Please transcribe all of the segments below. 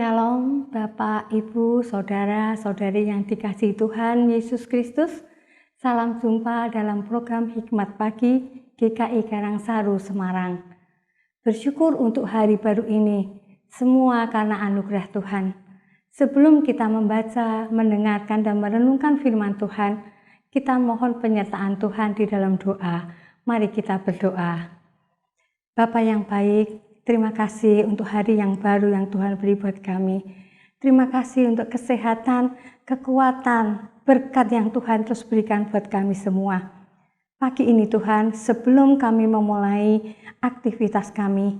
Shalom Bapak, Ibu, Saudara, Saudari yang dikasihi Tuhan Yesus Kristus. Salam jumpa dalam program Hikmat Pagi GKI Karangsaru Semarang. Bersyukur untuk hari baru ini, semua karena anugerah Tuhan. Sebelum kita membaca, mendengarkan dan merenungkan firman Tuhan, kita mohon penyertaan Tuhan di dalam doa. Mari kita berdoa. Bapa yang baik, terima kasih untuk hari yang baru yang Tuhan beri buat kami. Terima kasih untuk kesehatan, kekuatan, berkat yang Tuhan terus berikan buat kami semua. Pagi ini Tuhan, sebelum kami memulai aktivitas kami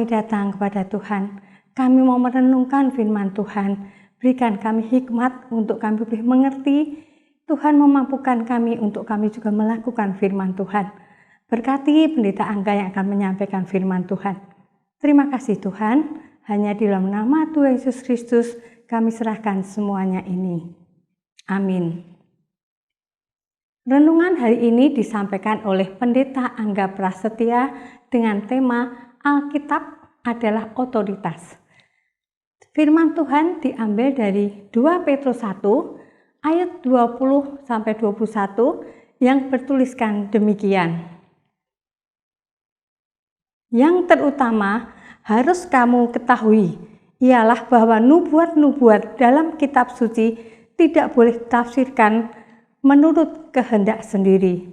datang kepada Tuhan. Kami mau merenungkan firman Tuhan. Berikan kami hikmat untuk kami boleh mengerti. Tuhan memampukan kami untuk kami juga melakukan firman Tuhan. Berkati pendeta Angga yang akan menyampaikan firman Tuhan. Terima kasih Tuhan, hanya di dalam nama Tuhan Yesus Kristus kami serahkan semuanya ini. Amin. Renungan hari ini disampaikan oleh pendeta Angga Prasetya dengan tema Alkitab adalah otoritas. Firman Tuhan diambil dari 2 Petrus 1 ayat 20-21 yang bertuliskan demikian. Yang terutama harus kamu ketahui ialah bahwa nubuat-nubuat dalam kitab suci tidak boleh ditafsirkan menurut kehendak sendiri.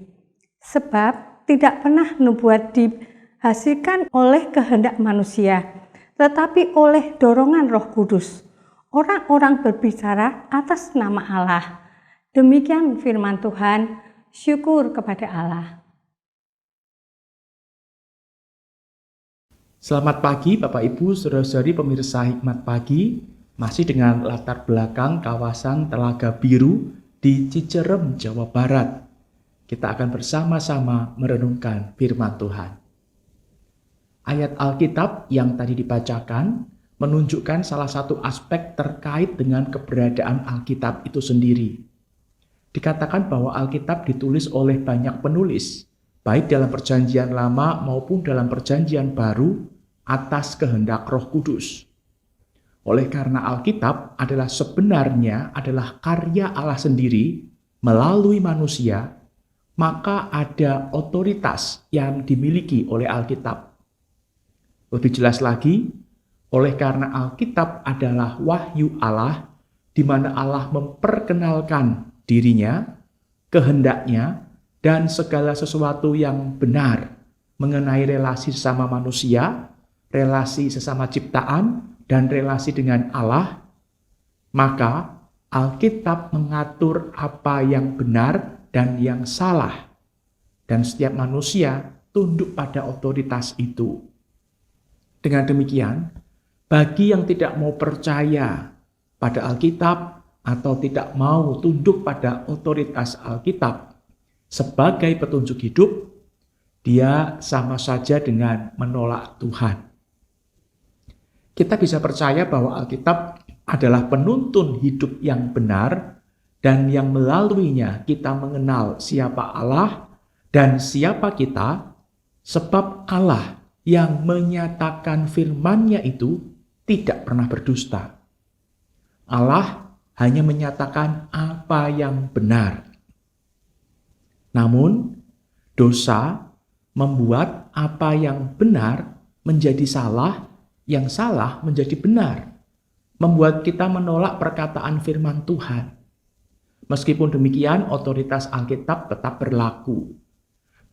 Sebab tidak pernah nubuat dihasilkan oleh kehendak manusia, tetapi oleh dorongan Roh Kudus. Orang-orang berbicara atas nama Allah. Demikian firman Tuhan, syukur kepada Allah. Selamat pagi Bapak Ibu, Saudara-saudari pemirsa Hikmat Pagi, masih dengan latar belakang kawasan Telaga Biru di Cicerem, Jawa Barat. Kita akan bersama-sama merenungkan firman Tuhan. Ayat Alkitab yang tadi dibacakan menunjukkan salah satu aspek terkait dengan keberadaan Alkitab itu sendiri. Dikatakan bahwa Alkitab ditulis oleh banyak penulis, baik dalam Perjanjian Lama maupun dalam Perjanjian Baru, atas kehendak Roh Kudus. Oleh karena Alkitab sebenarnya adalah karya Allah sendiri melalui manusia, maka ada otoritas yang dimiliki oleh Alkitab. Lebih jelas lagi, oleh karena Alkitab adalah wahyu Allah, di mana Allah memperkenalkan dirinya, kehendaknya, dan segala sesuatu yang benar mengenai relasi sesama manusia, relasi sesama ciptaan, dan relasi dengan Allah, maka Alkitab mengatur apa yang benar dan yang salah, dan setiap manusia tunduk pada otoritas itu. Dengan demikian, bagi yang tidak mau percaya pada Alkitab atau tidak mau tunduk pada otoritas Alkitab sebagai petunjuk hidup, dia sama saja dengan menolak Tuhan. Kita bisa percaya bahwa Alkitab adalah penuntun hidup yang benar dan yang melaluinya kita mengenal siapa Allah dan siapa kita, sebab Allah yang menyatakan firman-Nya itu tidak pernah berdusta. Allah hanya menyatakan apa yang benar. Namun, dosa membuat apa yang benar menjadi salah, yang salah menjadi benar, membuat kita menolak perkataan firman Tuhan. Meskipun demikian, otoritas Alkitab tetap berlaku.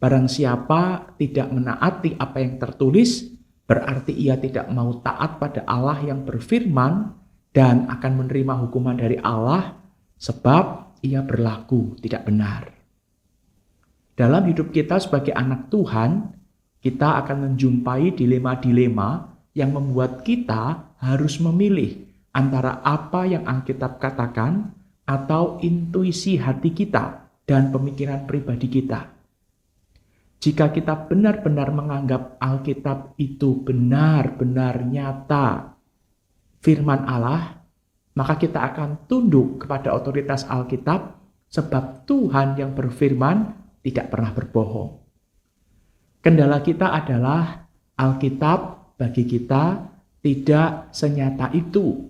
Barang siapa tidak menaati apa yang tertulis, berarti ia tidak mau taat pada Allah yang berfirman dan akan menerima hukuman dari Allah, sebab ia berlaku tidak benar. Dalam hidup kita sebagai anak Tuhan, kita akan menjumpai dilema-dilema yang membuat kita harus memilih antara apa yang Alkitab katakan atau intuisi hati kita dan pemikiran pribadi kita. Jika kita benar-benar menganggap Alkitab itu benar-benar nyata firman Allah, maka kita akan tunduk kepada otoritas Alkitab, sebab Tuhan yang berfirman tidak pernah berbohong. Kendala kita adalah Alkitab bagi kita tidak senyata itu,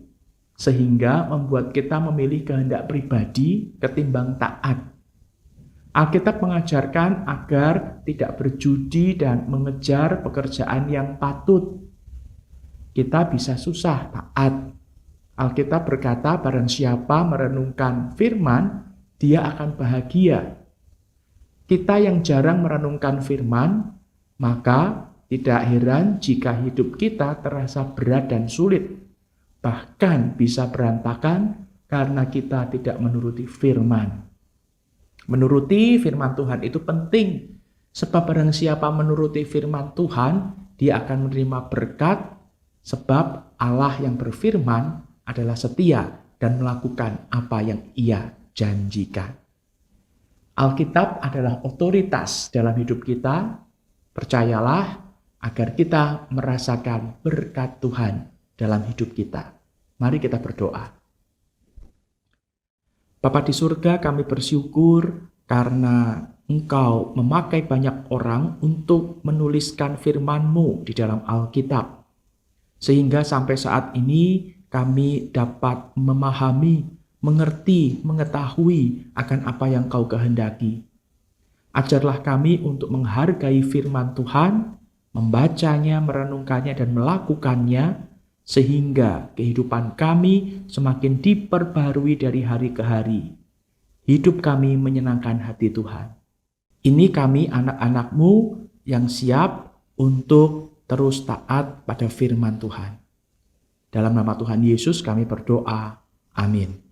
sehingga membuat kita memilih kehendak pribadi ketimbang taat. Alkitab mengajarkan agar tidak berjudi dan mengejar pekerjaan yang patut. Kita bisa susah taat. Alkitab berkata, barang siapa merenungkan firman, dia akan bahagia. Kita yang jarang merenungkan firman, maka tidak heran jika hidup kita terasa berat dan sulit. Bahkan bisa berantakan karena kita tidak menuruti firman. Menuruti firman Tuhan itu penting, sebab barang siapa menuruti firman Tuhan, dia akan menerima berkat, sebab Allah yang berfirman adalah setia dan melakukan apa yang Ia janjikan. Alkitab adalah otoritas dalam hidup kita. Percayalah agar kita merasakan berkat Tuhan dalam hidup kita. Mari kita berdoa. Bapa di surga, kami bersyukur karena Engkau memakai banyak orang untuk menuliskan firman-Mu di dalam Alkitab. Sehingga sampai saat ini kami dapat memahami, mengerti, mengetahui akan apa yang Kau kehendaki. Ajarlah kami untuk menghargai firman Tuhan, membacanya, merenungkannya, dan melakukannya, sehingga kehidupan kami semakin diperbarui dari hari ke hari. Hidup kami menyenangkan hati Tuhan. Ini kami anak-anak-Mu yang siap untuk terus taat pada firman Tuhan. Dalam nama Tuhan Yesus kami berdoa. Amin.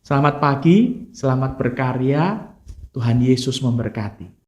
Selamat pagi, selamat berkarya. Tuhan Yesus memberkati.